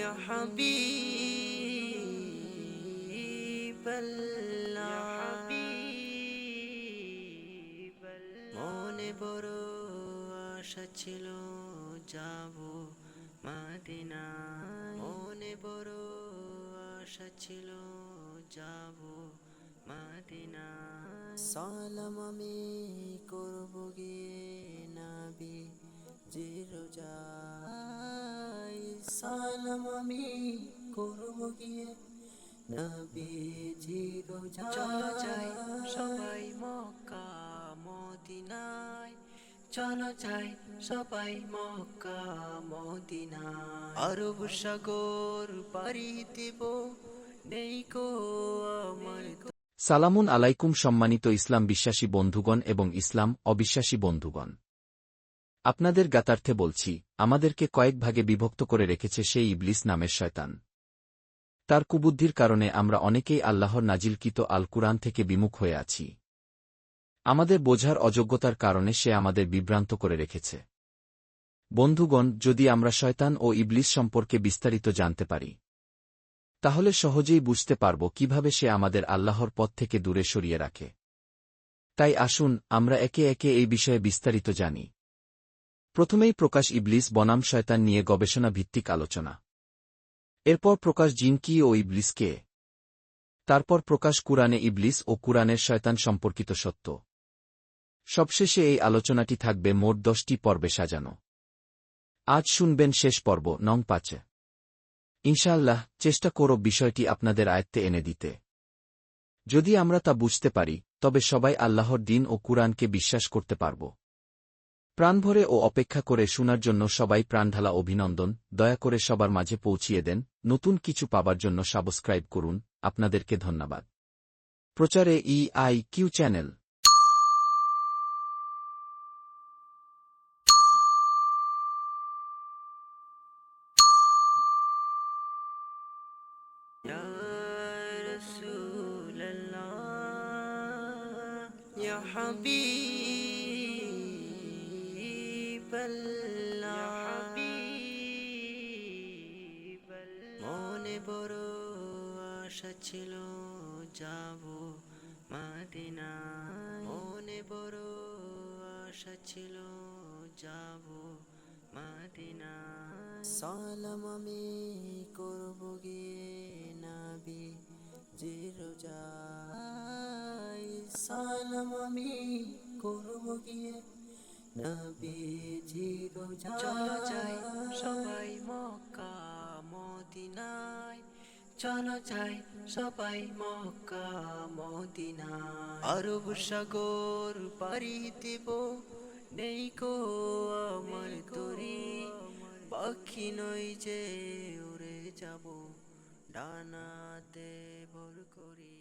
يا حبيب الله মনে বড় আশা ছিল যাব মদিনা মনে বড় আশা ছিল যাব মদিনা সালাম আমি করব গিয়ে নবী জি রোজায় সালাম আমি করব গিয়ে নবী জি রোজায় চলো যাই সবাই মক্কা মদিনায় চলো যাই সবাই মক্কা মদিনায় আরব সাগর পাড়ি দেব নেই কো আমার সালামুন আলাইকুম সম্মানিত ইসলাম বিশ্বাসী বন্ধুগণ এবং ইসলাম অবিশ্বাসী বন্ধুগণ। আপনাদের জ্ঞাতার্থে বলছি, আমাদেরকে কয়েক ভাগে বিভক্ত করে রেখেছে সেই ইবলিস নামের শয়তান। তার কুবুদ্ধির কারণে আমরা অনেকেই আল্লাহর নাজিলকৃত আল কুরআন থেকে বিমুখ হয়ে আছি। আমাদের বোঝার অযোগ্যতার কারণে সে আমাদের বিভ্রান্ত করে রেখেছে। বন্ধুগণ, যদি আমরা শয়তান ও ইবলিস সম্পর্কে বিস্তারিত জানতে পারি, তাহলে সহজেই বুঝতে পারব কিভাবে সে আমাদের আল্লাহর পথ থেকে দূরে সরিয়ে রাখে। তাই আসুন আমরা একে একে এই বিষয়ে বিস্তারিত জানি। প্রথমেই প্রকাশ ইবলিস বনাম শয়তান নিয়ে গবেষণা ভিত্তিক আলোচনা। এরপর প্রকাশ জিন কি ও ইবলিস কে। তারপর প্রকাশ কুরআনে ইবলিস ও কুরআনের শয়তান সম্পর্কিত সত্য। সবশেষে এই আলোচনাটি থাকবে মোট 10টি পর্বে সাজানো। আজ শুনবেন শেষ পর্ব নং 5। ইনশাআল্লাহ চেষ্টা করব বিষয়টি আপনাদের আয়ত্তে এনে দিতে। যদি আমরা তা বুঝতে পারি, তবে সবাই আল্লাহর দ্বীন ও কুরআনকে বিশ্বাস করতে পারব। প্রাণভরে ও অপেক্ষা করে শোনার জন্য সবাই প্রাণঢালা অভিনন্দন। দয়া করে সবার মাঝে পৌঁছিয়ে দেন। নতুন কিছু পাবার জন্য সাবস্ক্রাইব করুন। আপনাদেরকে ধন্যবাদ। প্রচারে EIQ চ্যানেল। يا رسول الله يا حبيب الله মনে বড় আশা ছিল যাব মদিনা মনে বড় আশা ছিল যাব মদিনা সালাম আমি করব গিয়ে নবী জি রোজায় সালাম আমি করব গিয়ে নবী জি রোজায় চলো যাই সবাই মক্কা মদিনায় চলো যাই সবাই মক্কা মদিনায় আরব সাগর পাড়ি দেব নেই কো আমার তরি পাখি নই যে উড়ে যাব ডানাতে ভর করি।